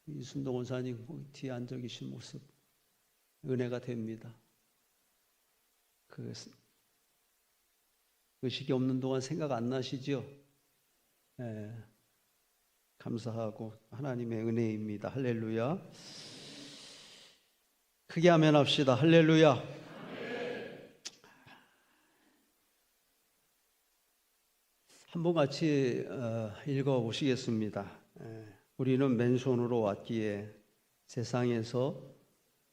이순동 원사님 뒤에 앉아 계신 모습 은혜가 됩니다. 그 의식이 없는 동안 생각 안 나시죠? 예, 감사하고 하나님의 은혜입니다. 할렐루야. 크게 아멘 합시다. 할렐루야. 한번 같이 읽어 보시겠습니다. 우리는 맨손으로 왔기에 세상에서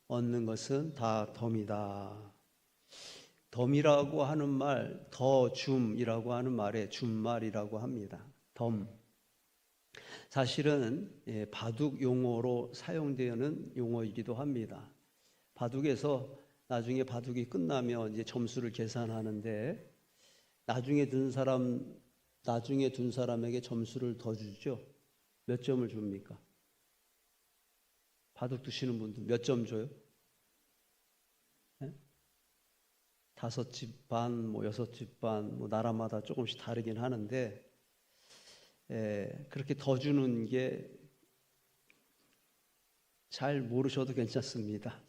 얻는 것은 다 덤이다. 덤이라고 하는 말, 더 줌이라고 하는 말에 준말이라고 합니다. 덤. 사실은 바둑 용어로 사용되는 용어이기도 합니다. 바둑에서 나중에 바둑이 끝나면 이제 점수를 계산하는데 나중에 둔 사람에게 점수를 더 주죠. 몇 점을 줍니까? 바둑 두시는 분들 몇 점 줘요? 5집 반, 6집 반, 나라마다 조금씩 다르긴 하는데 그렇게 더 주는 게 잘 모르셔도 괜찮습니다.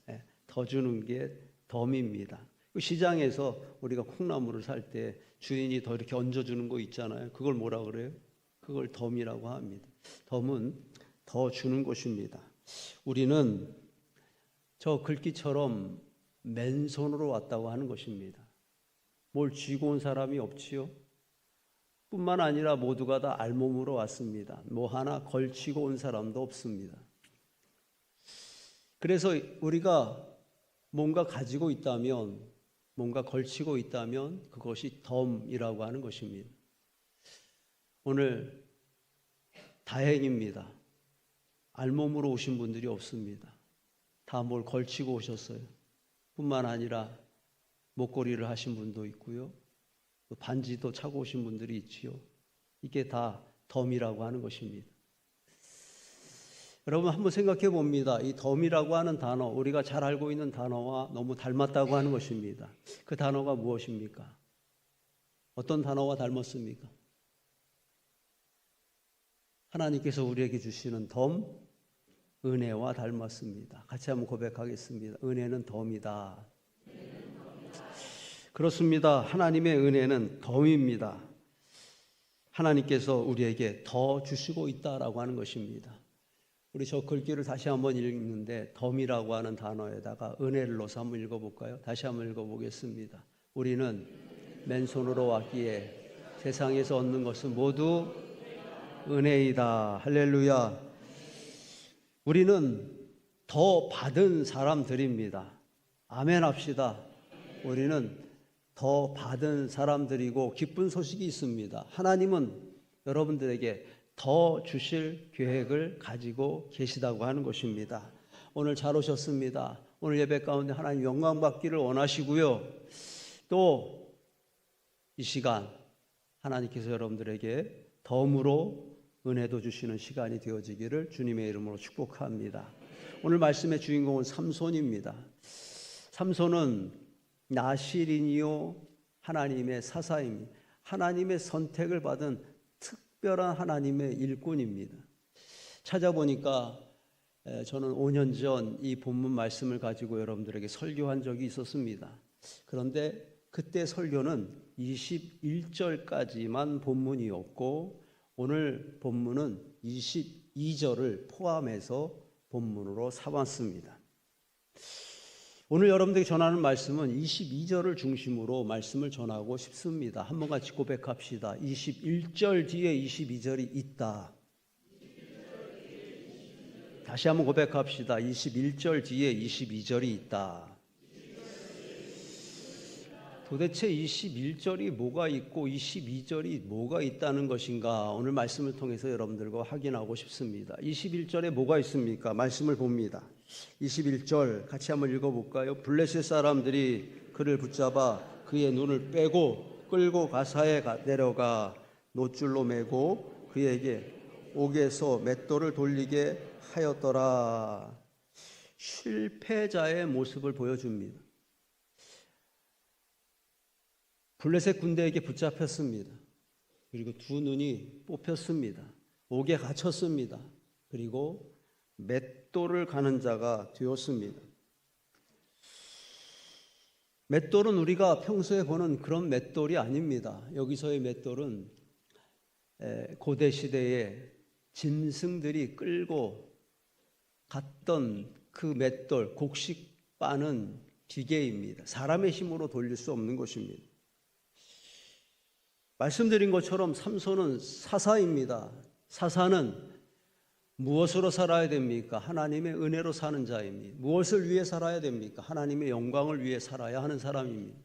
더 주는 게 덤입니다. 시장에서 우리가 콩나물을 살 때 주인이 더 이렇게 얹어주는 거 있잖아요. 그걸 뭐라 그래요? 그걸 덤이라고 합니다. 덤은 더 주는 것입니다. 우리는 저 글귀처럼 맨손으로 왔다고 하는 것입니다. 뭘 쥐고 온 사람이 없지요. 뿐만 아니라 모두가 다 알몸으로 왔습니다. 뭐 하나 걸치고 온 사람도 없습니다. 그래서 우리가 뭔가 가지고 있다면, 뭔가 걸치고 있다면 그것이 덤이라고 하는 것입니다. 오늘 다행입니다. 알몸으로 오신 분들이 없습니다. 다 뭘 걸치고 오셨어요. 뿐만 아니라 목걸이를 하신 분도 있고요. 또 반지도 차고 오신 분들이 있지요. 이게 다 덤이라고 하는 것입니다. 여러분 한번 생각해 봅니다. 이 덤이라고 하는 단어, 우리가 잘 알고 있는 단어와 너무 닮았다고 하는 것입니다. 그 단어가 무엇입니까? 어떤 단어와 닮았습니까? 하나님께서 우리에게 주시는 덤, 은혜와 닮았습니다. 같이 한번 고백하겠습니다. 은혜는 덤이다. 그렇습니다. 하나님의 은혜는 덤입니다. 하나님께서 우리에게 더 주시고 있다라고 하는 것입니다. 우리 저 글귀를 다시 한번 읽는데 덤이라고 하는 단어에다가 은혜를 넣어서 한번 읽어볼까요? 다시 한번 읽어보겠습니다. 우리는 맨손으로 왔기에 세상에서 얻는 것은 모두 은혜이다. 할렐루야. 우리는 더 받은 사람들입니다. 아멘 합시다. 우리는 더 받은 사람들이고 기쁜 소식이 있습니다. 하나님은 여러분들에게 더 주실 계획을 가지고 계시다고 하는 것입니다. 오늘 잘 오셨습니다. 오늘 예배 가운데 하나님 영광 받기를 원하시고요. 또 이 시간 하나님께서 여러분들에게 덤으로 은혜도 주시는 시간이 되어지기를 주님의 이름으로 축복합니다. 오늘 말씀의 주인공은 삼손입니다. 삼손은 나실인이요 하나님의 사사입니다. 하나님의 선택을 받은 특별한 하나님의 일꾼입니다. 찾아보니까 저는 5년 전 이 본문 말씀을 가지고 여러분들에게 설교한 적이 있었습니다. 그런데 그때 설교는 21절까지만 본문이었고 오늘 본문은 22절을 포함해서 본문으로 삼았습니다. 오늘 여러분들에게 전하는 말씀은 22절을 중심으로 말씀을 전하고 싶습니다. 한번 같이 고백합시다. 21절 뒤에 22절이 있다. 다시 한번 고백합시다. 21절 뒤에 22절이 있다. 도대체 21절이 뭐가 있고 22절이 뭐가 있다는 것인가? 오늘 말씀을 통해서 여러분들과 확인하고 싶습니다. 21절에 뭐가 있습니까? 말씀을 봅니다. 21절 같이 한번 읽어볼까요? 블레셋 사람들이 그를 붙잡아 그의 눈을 빼고 끌고 가사에 내려가 노줄로 매고 그에게 옥에서 맷돌을 돌리게 하였더라. 실패자의 모습을 보여줍니다. 블레셋 군대에게 붙잡혔습니다. 그리고 두 눈이 뽑혔습니다. 옥에 갇혔습니다. 그리고 맷돌을 가는 자가 되었습니다. 맷돌은 우리가 평소에 보는 그런 맷돌이 아닙니다. 여기서의 맷돌은 고대 시대에 짐승들이 끌고 갔던 그 맷돌, 곡식 빠는 기계입니다. 사람의 힘으로 돌릴 수 없는 것입니다. 말씀드린 것처럼 삼손은 사사입니다. 사사는 무엇으로 살아야 됩니까? 하나님의 은혜로 사는 자입니다. 무엇을 위해 살아야 됩니까? 하나님의 영광을 위해 살아야 하는 사람입니다.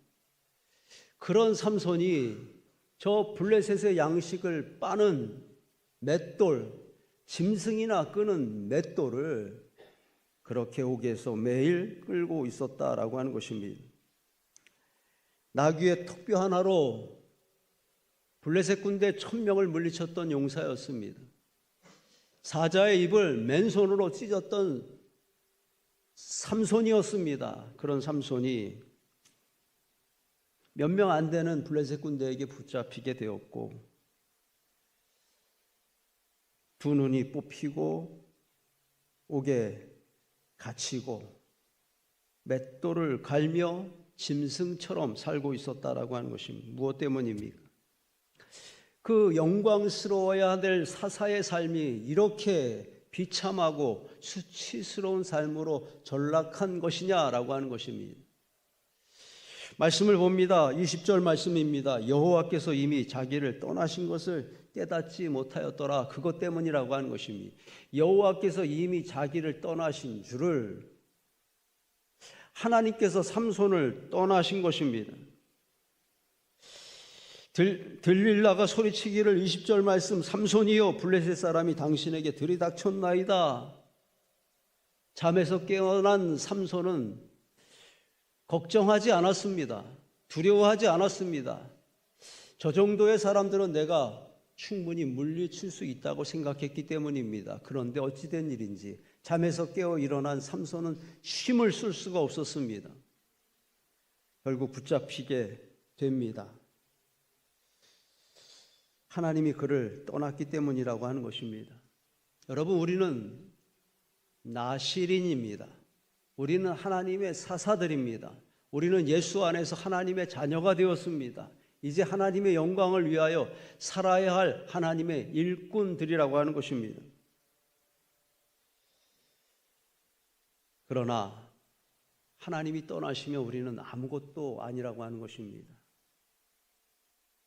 그런 삼손이 저 블레셋의 양식을 빠는 맷돌, 짐승이나 끄는 맷돌을 그렇게 옥에서 매일 끌고 있었다라고 하는 것입니다. 나귀의 턱뼈 하나로 블레셋 군대 1000명을 물리쳤던 용사였습니다. 사자의 입을 맨손으로 찢었던 삼손이었습니다. 그런 삼손이 몇 명 안 되는 블레셋 군대에게 붙잡히게 되었고, 두 눈이 뽑히고 옥에 갇히고 맷돌을 갈며 짐승처럼 살고 있었다라고 하는 것입니다. 무엇 때문입니까? 그 영광스러워야 될 사사의 삶이 이렇게 비참하고 수치스러운 삶으로 전락한 것이냐라고 하는 것입니다. 말씀을 봅니다. 20절 말씀입니다. 여호와께서 이미 자기를 떠나신 것을 깨닫지 못하였더라. 그것 때문이라고 하는 것입니다. 여호와께서 이미 자기를 떠나신 줄을, 하나님께서 삼손을 떠나신 것입니다. 들릴라가 소리치기를 20절 말씀, 삼손이여 블레셋 사람이 당신에게 들이닥쳤나이다. 잠에서 깨어난 삼손은 걱정하지 않았습니다. 두려워하지 않았습니다. 저 정도의 사람들은 내가 충분히 물리칠 수 있다고 생각했기 때문입니다. 그런데 어찌된 일인지 잠에서 깨어 일어난 삼손은 힘을 쓸 수가 없었습니다. 결국 붙잡히게 됩니다. 하나님이 그를 떠났기 때문이라고 하는 것입니다. 여러분, 우리는 나실인입니다. 우리는 하나님의 사사들입니다. 우리는 예수 안에서 하나님의 자녀가 되었습니다. 이제 하나님의 영광을 위하여 살아야 할 하나님의 일꾼들이라고 하는 것입니다. 그러나 하나님이 떠나시면 우리는 아무것도 아니라고 하는 것입니다.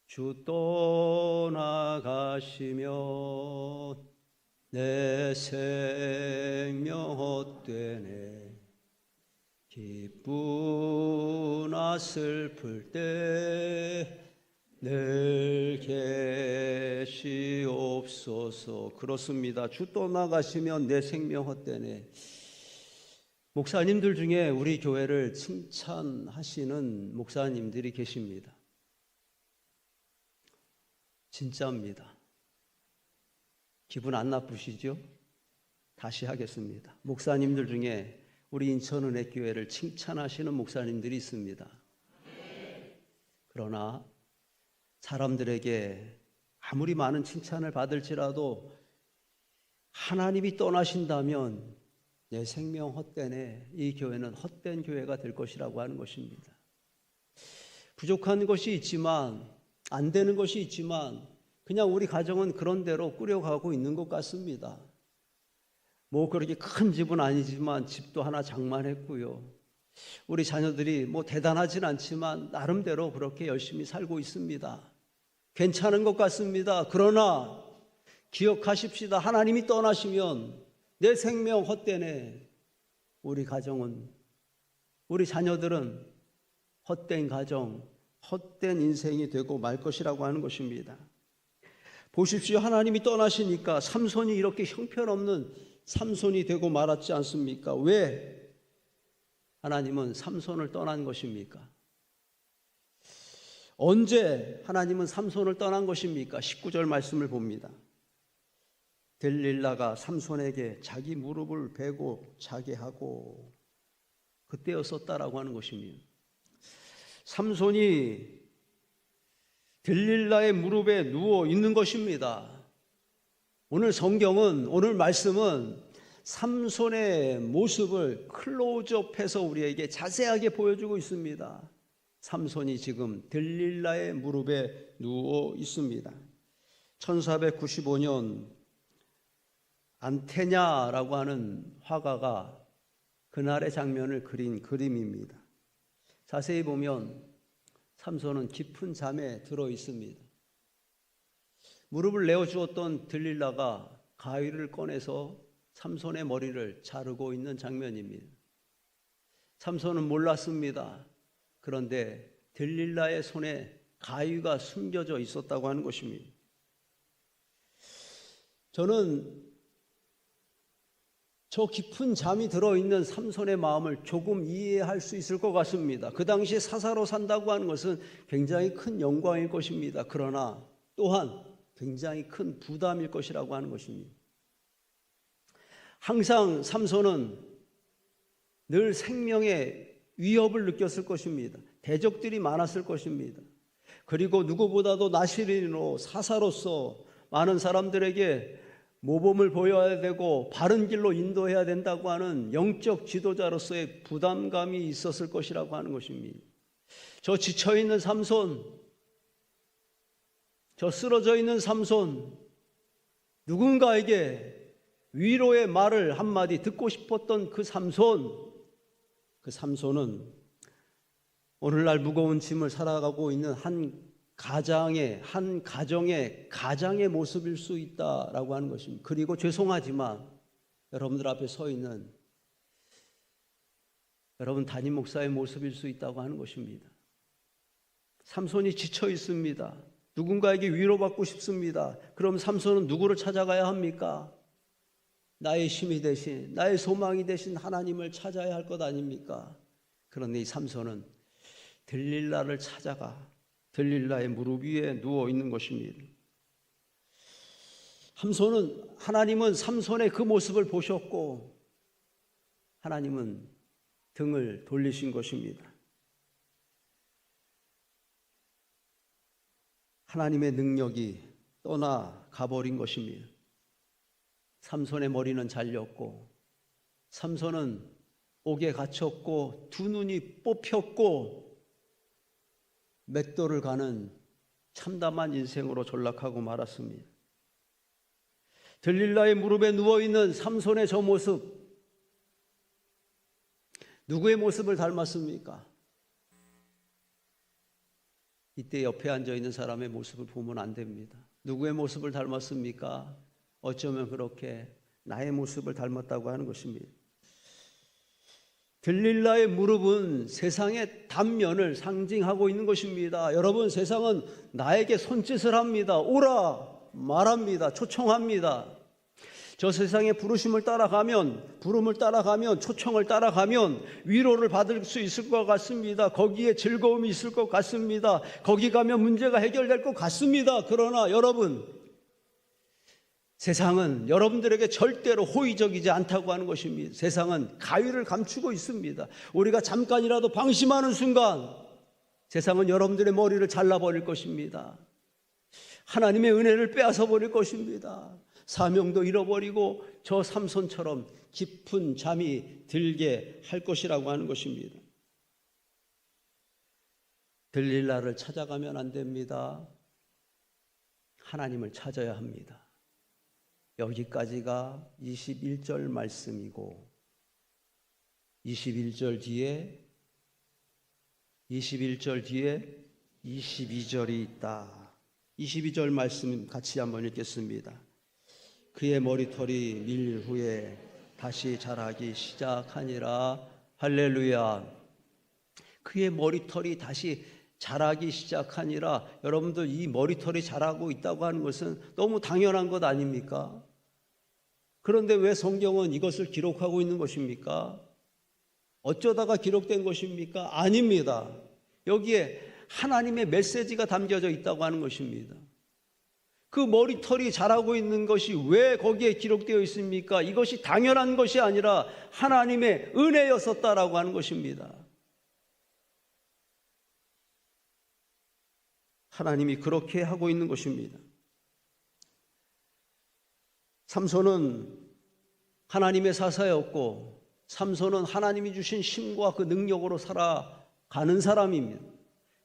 주 떠나가시면 내 생명 헛되네. 기쁘나 슬플 때 늘 계시옵소서. 그렇습니다. 주 떠나가시면 내 생명 헛되네. 목사님들 중에 우리 교회를 칭찬하시는 목사님들이 계십니다. 진짜입니다. 기분 안 나쁘시죠? 다시 하겠습니다. 목사님들 중에 우리 인천은혜교회를 칭찬하시는 목사님들이 있습니다. 그러나 사람들에게 아무리 많은 칭찬을 받을지라도 하나님이 떠나신다면 내 생명 헛되네. 이 교회는 헛된 교회가 될 것이라고 하는 것입니다. 부족한 것이 있지만, 안 되는 것이 있지만 그냥 우리 가정은 그런 대로 꾸려가고 있는 것 같습니다. 뭐 그렇게 큰 집은 아니지만 집도 하나 장만했고요. 우리 자녀들이 뭐 대단하진 않지만 나름대로 그렇게 열심히 살고 있습니다. 괜찮은 것 같습니다. 그러나 기억하십시다. 하나님이 떠나시면 내 생명 헛되네. 우리 가정은, 우리 자녀들은 헛된 가정, 헛된 인생이 되고 말 것이라고 하는 것입니다. 보십시오. 하나님이 떠나시니까 삼손이 이렇게 형편없는 삼손이 되고 말았지 않습니까? 왜 하나님은 삼손을 떠난 것입니까? 언제 하나님은 삼손을 떠난 것입니까? 19절 말씀을 봅니다. 들릴라가 삼손에게 자기 무릎을 베고 자게 하고, 그때였었다라고 하는 것입니다. 삼손이 들릴라의 무릎에 누워 있는 것입니다. 오늘 성경은, 오늘 말씀은 삼손의 모습을 클로즈업해서 우리에게 자세하게 보여주고 있습니다. 삼손이 지금 들릴라의 무릎에 누워 있습니다. 1495년 안테냐라고 하는 화가가 그날의 장면을 그린 그림입니다. 자세히 보면 삼손은 깊은 잠에 들어 있습니다. 무릎을 내어주었던 들릴라가 가위를 꺼내서 삼손의 머리를 자르고 있는 장면입니다. 삼손은 몰랐습니다. 그런데 들릴라의 손에 가위가 숨겨져 있었다고 하는 것입니다. 저는 저 깊은 잠이 들어있는 삼손의 마음을 조금 이해할 수 있을 것 같습니다. 그 당시에 사사로 산다고 하는 것은 굉장히 큰 영광일 것입니다. 그러나 또한 굉장히 큰 부담일 것이라고 하는 것입니다. 항상 삼손은 늘 생명의 위협을 느꼈을 것입니다. 대적들이 많았을 것입니다. 그리고 누구보다도 나시린으로 사사로서 많은 사람들에게 모범을 보여야 되고 바른 길로 인도해야 된다고 하는 영적 지도자로서의 부담감이 있었을 것이라고 하는 것입니다. 저 지쳐있는 삼손, 저 쓰러져 있는 삼손, 누군가에게 위로의 말을 한마디 듣고 싶었던 그 삼손은 오늘날 무거운 짐을 살아가고 있는 한 가정의 모습일 수 있다라고 하는 것입니다. 그리고 죄송하지만 여러분들 앞에 서 있는 여러분 담임 목사의 모습일 수 있다고 하는 것입니다. 삼손이 지쳐 있습니다. 누군가에게 위로받고 싶습니다. 그럼 삼손은 누구를 찾아가야 합니까? 나의 힘이 되신, 나의 소망이 되신 하나님을 찾아야 할 것 아닙니까? 그런데 이 삼손은 들릴라를 찾아가 들릴라의 무릎 위에 누워 있는 것입니다. 하나님은 삼손의 그 모습을 보셨고 하나님은 등을 돌리신 것입니다. 하나님의 능력이 떠나가버린 것입니다. 삼손의 머리는 잘렸고 삼손은 옥에 갇혔고 두 눈이 뽑혔고 맷돌을 가는 참담한 인생으로 전락하고 말았습니다. 들릴라의 무릎에 누워있는 삼손의 저 모습, 누구의 모습을 닮았습니까? 이때 옆에 앉아있는 사람의 모습을 보면 안 됩니다. 누구의 모습을 닮았습니까? 어쩌면 그렇게 나의 모습을 닮았다고 하는 것입니다. 들릴라의 무릎은 세상의 단면을 상징하고 있는 것입니다. 여러분, 세상은 나에게 손짓을 합니다. 오라 말합니다. 초청합니다. 저 세상의 부름을 따라가면 초청을 따라가면 위로를 받을 수 있을 것 같습니다. 거기에 즐거움이 있을 것 같습니다. 거기 가면 문제가 해결될 것 같습니다. 그러나 여러분, 세상은 여러분들에게 절대로 호의적이지 않다고 하는 것입니다. 세상은 가위를 감추고 있습니다. 우리가 잠깐이라도 방심하는 순간 세상은 여러분들의 머리를 잘라버릴 것입니다. 하나님의 은혜를 빼앗아 버릴 것입니다. 사명도 잃어버리고 저 삼손처럼 깊은 잠이 들게 할 것이라고 하는 것입니다. 들릴라를 찾아가면 안 됩니다. 하나님을 찾아야 합니다. 여기까지가 21절 말씀이고 21절 뒤에 22절이 있다. 22절 말씀 같이 한번 읽겠습니다. 그의 머리털이 밀 후에 다시 자라기 시작하니라. 할렐루야. 그의 머리털이 다시 자라기 시작하니라. 여러분들, 이 머리털이 자라고 있다고 하는 것은 너무 당연한 것 아닙니까? 그런데 왜 성경은 이것을 기록하고 있는 것입니까? 어쩌다가 기록된 것입니까? 아닙니다. 여기에 하나님의 메시지가 담겨져 있다고 하는 것입니다. 그 머리털이 자라고 있는 것이 왜 거기에 기록되어 있습니까? 이것이 당연한 것이 아니라 하나님의 은혜였었다라고 하는 것입니다. 하나님이 그렇게 하고 있는 것입니다. 삼손은 하나님의 사사였고 삼손은 하나님이 주신 힘과 그 능력으로 살아가는 사람입니다.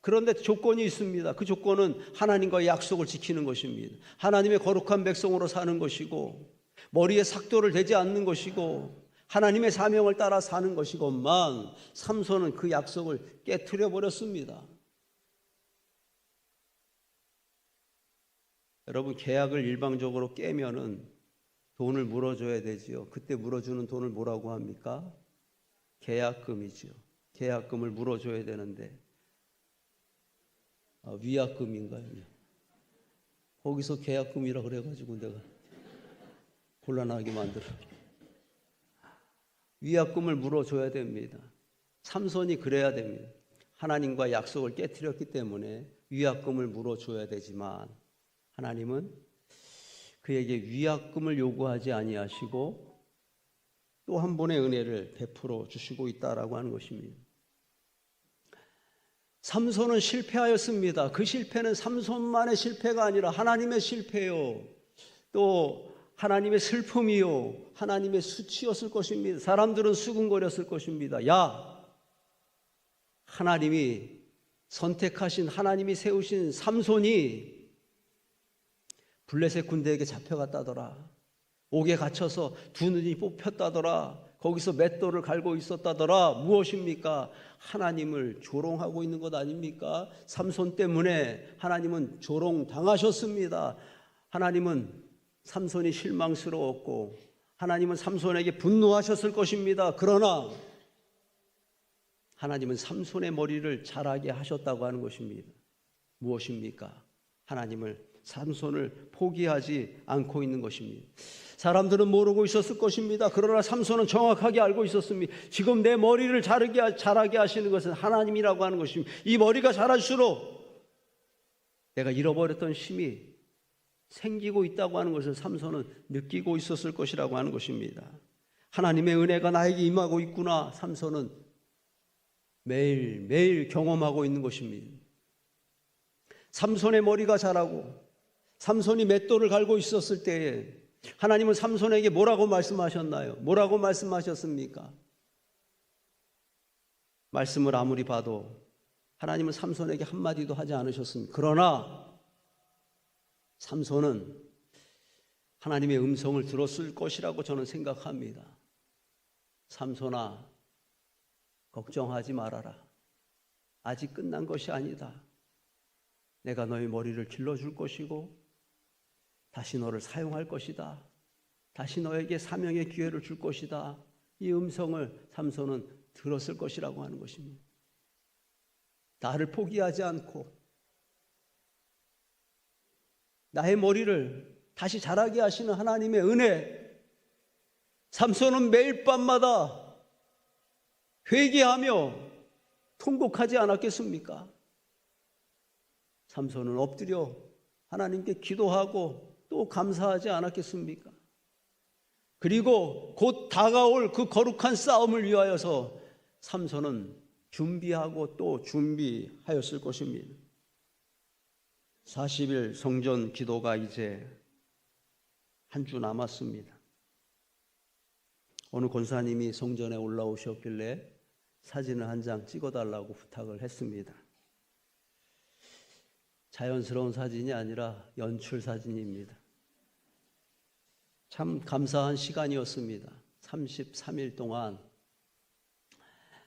그런데 조건이 있습니다. 그 조건은 하나님과의 약속을 지키는 것입니다. 하나님의 거룩한 백성으로 사는 것이고 머리에 삭도를 대지 않는 것이고 하나님의 사명을 따라 사는 것이건만 삼손은 그 약속을 깨트려 버렸습니다. 여러분, 계약을 일방적으로 깨면은 돈을 물어줘야 되지요. 그때 물어주는 돈을 뭐라고 합니까? 계약금이죠. 계약금을 물어줘야 되는데 위약금인가요? 거기서 계약금이라 그래가지고 내가 곤란하게 만들어. 위약금을 물어줘야 됩니다. 삼손이 그래야 됩니다. 하나님과 약속을 깨트렸기 때문에 위약금을 물어줘야 되지만 하나님은 그에게 위약금을 요구하지 아니하시고 또 한 번의 은혜를 베풀어 주시고 있다라고 하는 것입니다. 삼손은 실패하였습니다. 그 실패는 삼손만의 실패가 아니라 하나님의 실패요, 또 하나님의 슬픔이요, 하나님의 수치였을 것입니다. 사람들은 수군거렸을 것입니다. 야, 하나님이 선택하신, 하나님이 세우신 삼손이 블레셋 군대에게 잡혀갔다더라. 옥에 갇혀서 두 눈이 뽑혔다더라. 거기서 맷돌을 갈고 있었다더라. 무엇입니까? 하나님을 조롱하고 있는 것 아닙니까? 삼손 때문에 하나님은 조롱당하셨습니다. 하나님은 삼손이 실망스러웠고 하나님은 삼손에게 분노하셨을 것입니다. 그러나 하나님은 삼손의 머리를 자라게 하셨다고 하는 것입니다. 무엇입니까? 하나님을, 삼손을 포기하지 않고 있는 것입니다. 사람들은 모르고 있었을 것입니다. 그러나 삼손은 정확하게 알고 있었습니다. 지금 내 머리를 자라게 하시는 것은 하나님이라고 하는 것입니다. 이 머리가 자랄수록 내가 잃어버렸던 힘이 생기고 있다고 하는 것을 삼손은 느끼고 있었을 것이라고 하는 것입니다. 하나님의 은혜가 나에게 임하고 있구나, 삼손은 매일매일 경험하고 있는 것입니다. 삼손의 머리가 자라고 삼손이 맷돌을 갈고 있었을 때에 하나님은 삼손에게 뭐라고 말씀하셨나요? 뭐라고 말씀하셨습니까? 말씀을 아무리 봐도 하나님은 삼손에게 한마디도 하지 않으셨습니다. 그러나 삼손은 하나님의 음성을 들었을 것이라고 저는 생각합니다. 삼손아, 걱정하지 말아라. 아직 끝난 것이 아니다. 내가 너의 머리를 길러줄 것이고 다시 너를 사용할 것이다. 다시 너에게 사명의 기회를 줄 것이다. 이 음성을 삼손은 들었을 것이라고 하는 것입니다. 나를 포기하지 않고 나의 머리를 다시 자라게 하시는 하나님의 은혜, 삼손은 매일 밤마다 회개하며 통곡하지 않았겠습니까? 삼손은 엎드려 하나님께 기도하고 또 감사하지 않았겠습니까? 그리고 곧 다가올 그 거룩한 싸움을 위하여서 삼손은 준비하고 또 준비하였을 것입니다. 40일 성전 기도가 이제 한 주 남았습니다. 어느 권사님이 성전에 올라오셨길래 사진을 한 장 찍어달라고 부탁을 했습니다. 자연스러운 사진이 아니라 연출 사진입니다. 참 감사한 시간이었습니다. 33일 동안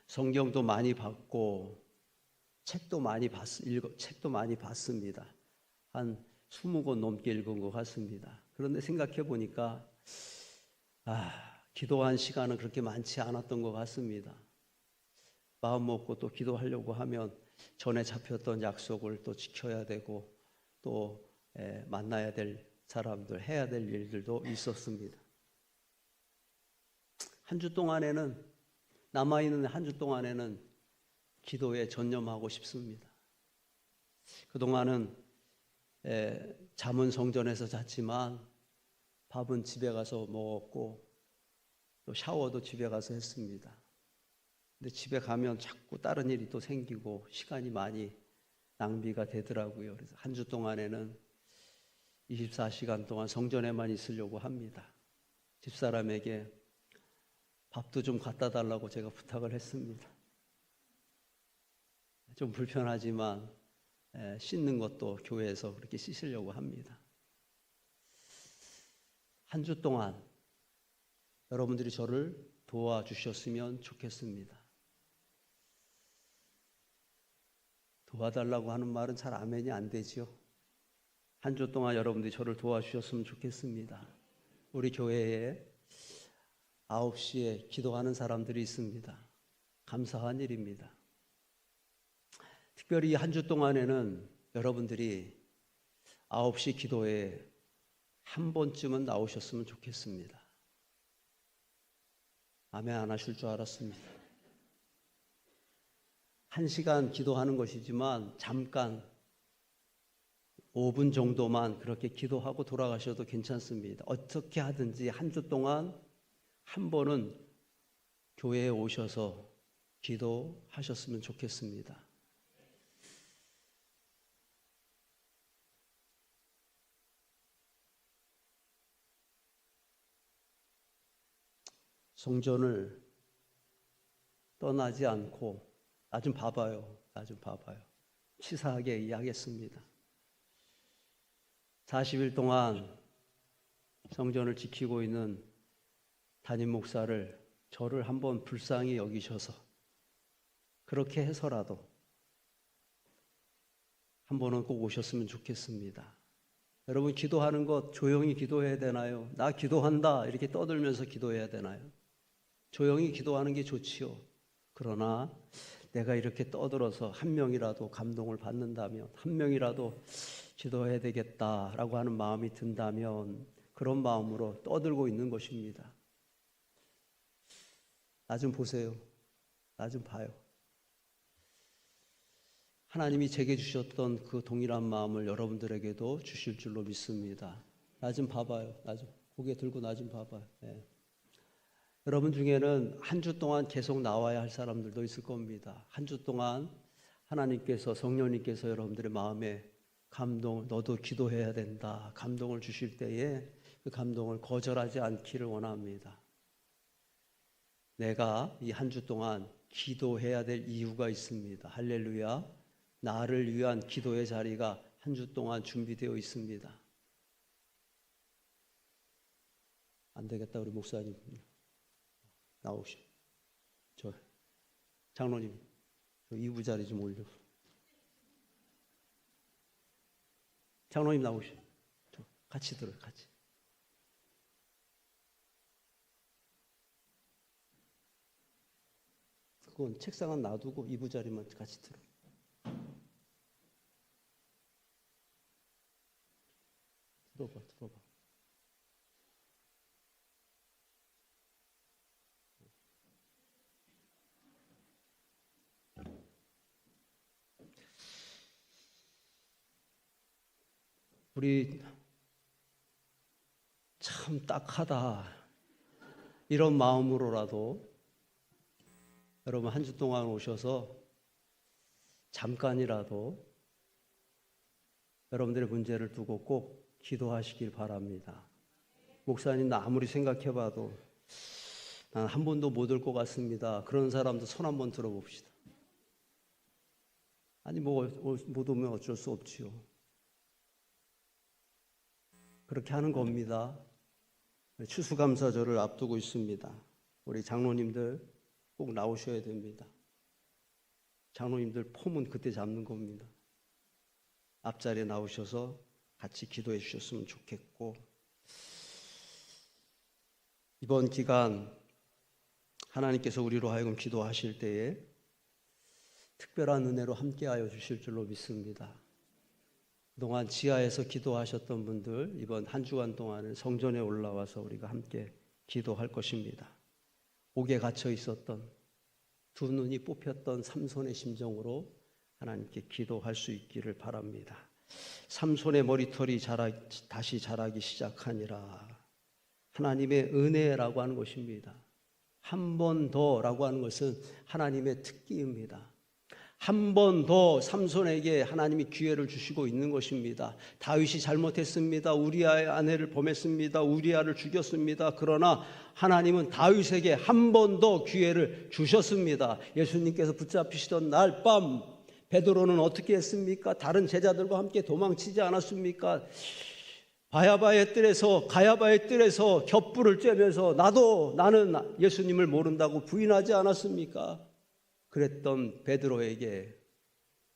성경도 많이 봤고 책도 많이 봤습니다. 한 20권 넘게 읽은 것 같습니다. 그런데 생각해 보니까 기도한 시간은 그렇게 많지 않았던 것 같습니다. 마음 먹고 또 기도하려고 하면 전에 잡혔던 약속을 또 지켜야 되고 또 만나야 될 사람들, 해야 될 일들도 있었습니다. 한 주 동안에는, 남아있는 한 주 동안에는 기도에 전념하고 싶습니다. 그동안은 잠은 성전에서 잤지만 밥은 집에 가서 먹었고 또 샤워도 집에 가서 했습니다. 근데 집에 가면 자꾸 다른 일이 또 생기고 시간이 많이 낭비가 되더라고요. 그래서 한 주 동안에는 24시간 동안 성전에만 있으려고 합니다. 집사람에게 밥도 좀 갖다 달라고 제가 부탁을 했습니다. 좀 불편하지만 씻는 것도 교회에서 그렇게 씻으려고 합니다. 한 주 동안 여러분들이 저를 도와주셨으면 좋겠습니다. 도와달라고 하는 말은 잘 아멘이 안 되지요. 한 주 동안 여러분들이 저를 도와주셨으면 좋겠습니다. 우리 교회에 9시에 기도하는 사람들이 있습니다. 감사한 일입니다. 특별히 한 주 동안에는 여러분들이 9시 기도에 한 번쯤은 나오셨으면 좋겠습니다. 아멘 안 하실 줄 알았습니다. 1시간 기도하는 것이지만 잠깐 5분 정도만 그렇게 기도하고 돌아가셔도 괜찮습니다. 어떻게 하든지 한 주 동안 한 번은 교회에 오셔서 기도하셨으면 좋겠습니다. 성전을 떠나지 않고 나 좀 봐봐요. 나 좀 봐봐요. 치사하게 이야기했습니다. 40일 동안 성전을 지키고 있는 담임 목사를 저를 한번 불쌍히 여기셔서 그렇게 해서라도 한 번은 꼭 오셨으면 좋겠습니다. 여러분 기도하는 것 조용히 기도해야 되나요? 나 기도한다 이렇게 떠들면서 기도해야 되나요? 조용히 기도하는 게 좋지요. 그러나 내가 이렇게 떠들어서 한 명이라도 감동을 받는다면, 한 명이라도 기도해야 되겠다라고 하는 마음이 든다면 그런 마음으로 떠들고 있는 것입니다. 나 좀 보세요. 나 좀 봐요. 하나님이 제게 주셨던 그 동일한 마음을 여러분들에게도 주실 줄로 믿습니다. 나 좀 봐봐요. 나 좀 고개 들고 나 좀 봐봐요. 네. 여러분 중에는 한 주 동안 계속 나와야 할 사람들도 있을 겁니다. 한 주 동안 하나님께서 성령님께서 여러분들의 마음에 감동, 너도 기도해야 된다. 감동을 주실 때에 그 감동을 거절하지 않기를 원합니다. 내가 이 한 주 동안 기도해야 될 이유가 있습니다. 할렐루야. 나를 위한 기도의 자리가 한 주 동안 준비되어 있습니다. 안 되겠다, 우리 목사님. 나오시오. 저 장로님, 저 2부 자리 좀 올려. 장로님 나오시오. 저 같이 들어요, 같이. 그건 책상은 놔두고 2부 자리만 같이 들어. 들어봐, 들어봐. 우리 참 딱하다 이런 마음으로라도 여러분 한 주 동안 오셔서 잠깐이라도 여러분들의 문제를 두고 꼭 기도하시길 바랍니다. 목사님 나 아무리 생각해봐도 난 한 번도 못 올 것 같습니다. 그런 사람도 손 한번 들어봅시다. 아니 못 오면 어쩔 수 없지요. 그렇게 하는 겁니다. 추수감사절을 앞두고 있습니다. 우리 장로님들 꼭 나오셔야 됩니다. 장로님들 폼은 그때 잡는 겁니다. 앞자리에 나오셔서 같이 기도해 주셨으면 좋겠고, 이번 기간 하나님께서 우리로 하여금 기도하실 때에 특별한 은혜로 함께하여 주실 줄로 믿습니다. 그동안 지하에서 기도하셨던 분들 이번 한 주간 동안은 성전에 올라와서 우리가 함께 기도할 것입니다. 옥에 갇혀 있었던 두 눈이 뽑혔던 삼손의 심정으로 하나님께 기도할 수 있기를 바랍니다. 삼손의 머리털이 다시 자라기 시작하니라. 하나님의 은혜라고 하는 것입니다. 한 번 더라고 하는 것은 하나님의 특기입니다. 한 번 더 삼손에게 하나님이 기회를 주시고 있는 것입니다. 다윗이 잘못했습니다. 우리아의 아내를 범했습니다. 우리아를 죽였습니다. 그러나 하나님은 다윗에게 한 번 더 기회를 주셨습니다. 예수님께서 붙잡히시던 날 밤 베드로는 어떻게 했습니까? 다른 제자들과 함께 도망치지 않았습니까? 가야바의 뜰에서 겹불을 쬐면서 나는 예수님을 모른다고 부인하지 않았습니까? 그랬던 베드로에게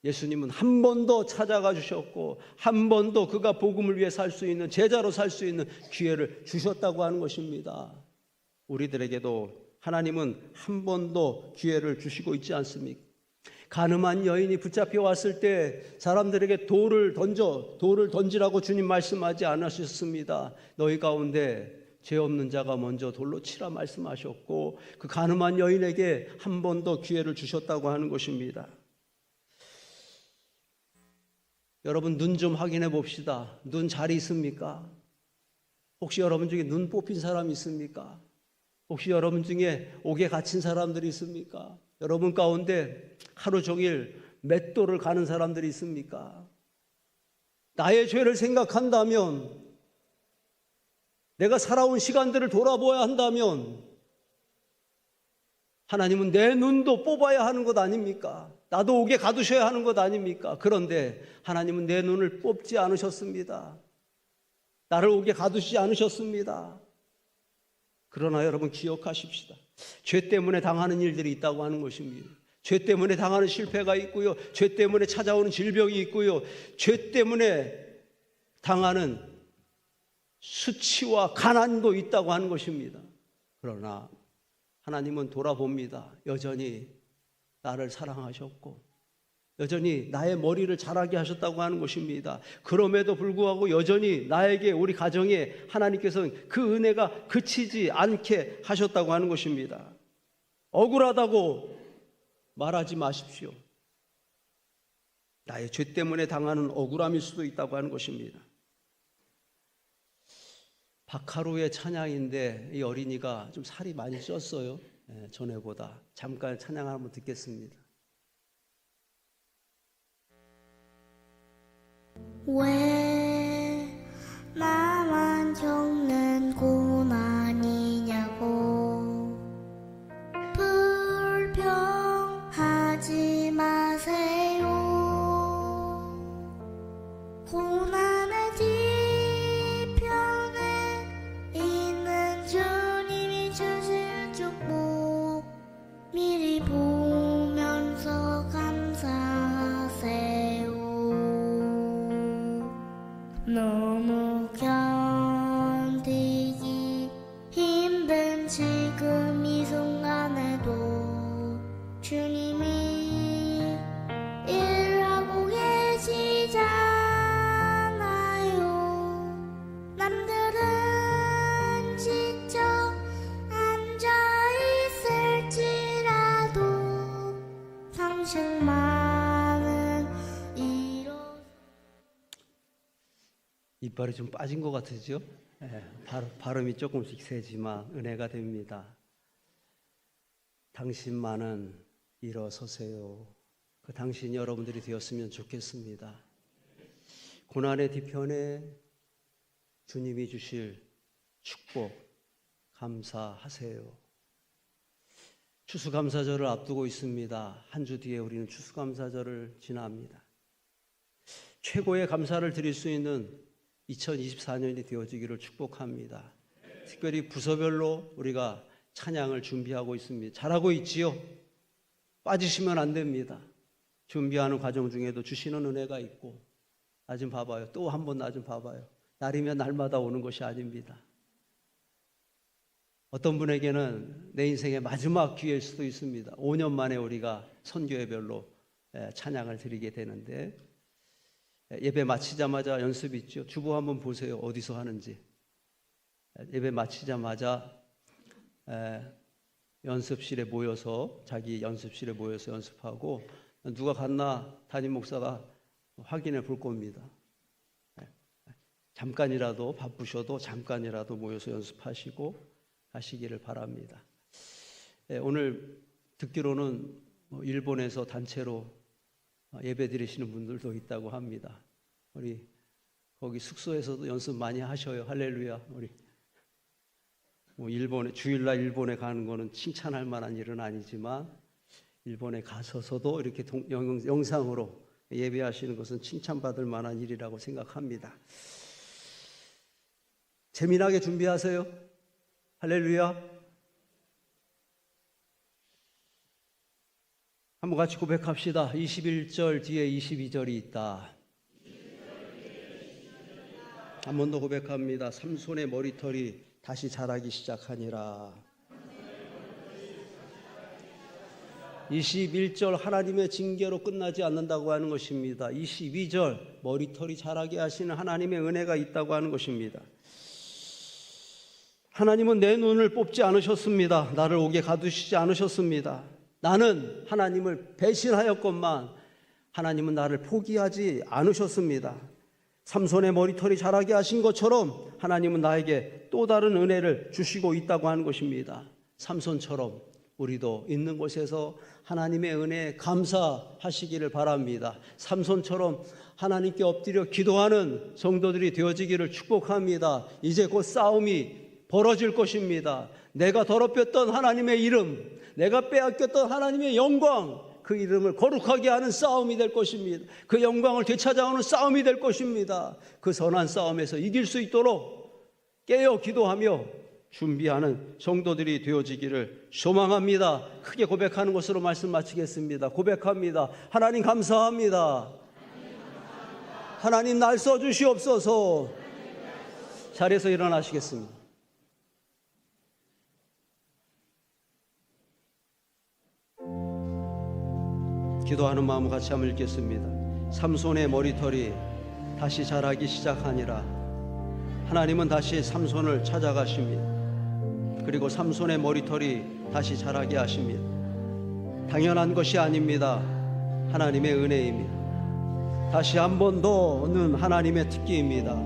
예수님은 한 번 더 찾아가 주셨고 한 번 더 그가 복음을 위해 살 수 있는, 제자로 살 수 있는 기회를 주셨다고 하는 것입니다. 우리들에게도 하나님은 한 번 더 기회를 주시고 있지 않습니까? 가늠한 여인이 붙잡혀 왔을 때 사람들에게 돌을 던지라고 주님 말씀하지 않으셨습니다. 너희 가운데 죄 없는 자가 먼저 돌로 치라 말씀하셨고 그 가늠한 여인에게 한 번 더 기회를 주셨다고 하는 것입니다. 여러분, 눈 좀 확인해 봅시다. 눈 잘 있습니까? 혹시 여러분 중에 눈 뽑힌 사람 있습니까? 혹시 여러분 중에 옥에 갇힌 사람들이 있습니까? 여러분 가운데 하루 종일 맷돌을 가는 사람들이 있습니까? 나의 죄를 생각한다면, 내가 살아온 시간들을 돌아보아야 한다면 하나님은 내 눈도 뽑아야 하는 것 아닙니까? 나도 옥에 가두셔야 하는 것 아닙니까? 그런데 하나님은 내 눈을 뽑지 않으셨습니다. 나를 옥에 가두시지 않으셨습니다. 그러나 여러분 기억하십시다. 죄 때문에 당하는 일들이 있다고 하는 것입니다. 죄 때문에 당하는 실패가 있고요. 죄 때문에 찾아오는 질병이 있고요. 죄 때문에 당하는 수치와 가난도 있다고 하는 것입니다. 그러나 하나님은 돌아봅니다. 여전히 나를 사랑하셨고 여전히 나의 머리를 자라게 하셨다고 하는 것입니다. 그럼에도 불구하고 여전히 나에게, 우리 가정에 하나님께서는 그 은혜가 그치지 않게 하셨다고 하는 것입니다. 억울하다고 말하지 마십시오. 나의 죄 때문에 당하는 억울함일 수도 있다고 하는 것입니다. 박하루의 찬양인데 이 어린이가 좀 살이 많이 쪘어요. 전에보다. 잠깐 찬양 한번 듣겠습니다. 왜 나만 겪는 고난이냐고 불평하지 마세요. 고난의 뒤편에 있는 주님이 주실 축복 미리 보면서 감사하세요. 너무 견디기 힘든 지금 이 순간에도 주님이 일하고 계시잖아요. 남들은 지쳐 앉아있을지라도 당신만은 이빨이 좀 빠진 것 같으죠? 발음이 조금씩 세지만 은혜가 됩니다. 당신만은 일어서세요. 그 당신이 여러분들이 되었으면 좋겠습니다. 고난의 뒤편에 주님이 주실 축복 감사하세요. 추수감사절을 앞두고 있습니다. 한 주 뒤에 우리는 추수감사절을 지납니다. 최고의 감사를 드릴 수 있는 2024년이 되어지기를 축복합니다. 특별히 부서별로 우리가 찬양을 준비하고 있습니다. 잘하고 있지요? 빠지시면 안 됩니다. 준비하는 과정 중에도 주시는 은혜가 있고, 나 좀 봐봐요. 또 한 번 나 좀 봐봐요. 날이면 날마다 오는 것이 아닙니다. 어떤 분에게는 내 인생의 마지막 기회일 수도 있습니다. 5년 만에 우리가 선교회별로 찬양을 드리게 되는데, 예배 마치자마자 연습 있죠. 주보 한번 보세요. 어디서 하는지. 예배 마치자마자 연습실에 모여서, 자기 연습실에 모여서 연습하고, 누가 갔나 담임 목사가 확인해 볼 겁니다. 잠깐이라도, 바쁘셔도 잠깐이라도 모여서 연습하시고 하시기를 바랍니다. 오늘 듣기로는 일본에서 단체로 예배 드리시는 분들도 있다고 합니다. 우리 거기 숙소에서도 연습 많이 하셔요. 할렐루야. 우리 뭐 일본에 주일날 일본에 가는 거는 칭찬할 만한 일은 아니지만 일본에 가셔서도 이렇게 영상으로 예배하시는 것은 칭찬받을 만한 일이라고 생각합니다. 재미나게 준비하세요. 할렐루야. 한번 같이 고백합시다. 21절 뒤에 22절이 있다. 한 번 더 고백합니다. 삼손의 머리털이 다시 자라기 시작하니라. 21절 하나님의 징계로 끝나지 않는다고 하는 것입니다. 22절 머리털이 자라게 하시는 하나님의 은혜가 있다고 하는 것입니다. 하나님은 내 눈을 뽑지 않으셨습니다. 나를 옥에 가두시지 않으셨습니다. 나는 하나님을 배신하였건만 하나님은 나를 포기하지 않으셨습니다. 삼손의 머리털이 자라게 하신 것처럼 하나님은 나에게 또 다른 은혜를 주시고 있다고 하는 것입니다. 삼손처럼 우리도 있는 곳에서 하나님의 은혜에 감사하시기를 바랍니다. 삼손처럼 하나님께 엎드려 기도하는 성도들이 되어지기를 축복합니다. 이제 곧 싸움이 벌어질 것입니다. 내가 더럽혔던 하나님의 이름, 내가 빼앗겼던 하나님의 영광, 그 이름을 거룩하게 하는 싸움이 될 것입니다. 그 영광을 되찾아오는 싸움이 될 것입니다. 그 선한 싸움에서 이길 수 있도록 깨어 기도하며 준비하는 성도들이 되어지기를 소망합니다. 크게 고백하는 것으로 말씀 마치겠습니다. 고백합니다. 하나님 감사합니다. 하나님 날 써주시옵소서. 자리에서 일어나시겠습니다. 기도하는 마음 같이 한번 읽겠습니다. 삼손의 머리털이 다시 자라기 시작하니라. 하나님은 다시 삼손을 찾아가십니다. 그리고 삼손의 머리털이 다시 자라게 하십니다. 당연한 것이 아닙니다. 하나님의 은혜입니다. 다시 한 번 더는 하나님의 특기입니다.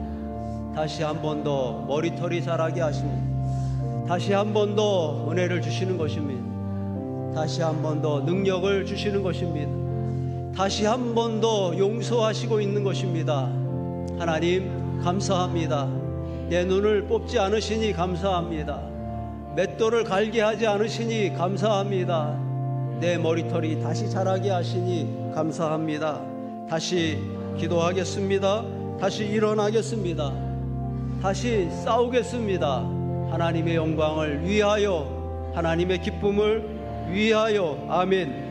다시 한 번 더 머리털이 자라게 하십니다. 다시 한 번 더 은혜를 주시는 것입니다. 다시 한 번 더 능력을 주시는 것입니다. 다시 한 번 더 용서하시고 있는 것입니다. 하나님 감사합니다. 내 눈을 뽑지 않으시니 감사합니다. 맷돌을 갈게 하지 않으시니 감사합니다. 내 머리털이 다시 자라게 하시니 감사합니다. 다시 기도하겠습니다. 다시 일어나겠습니다. 다시 싸우겠습니다. 하나님의 영광을 위하여, 하나님의 기쁨을 위하여. 아멘.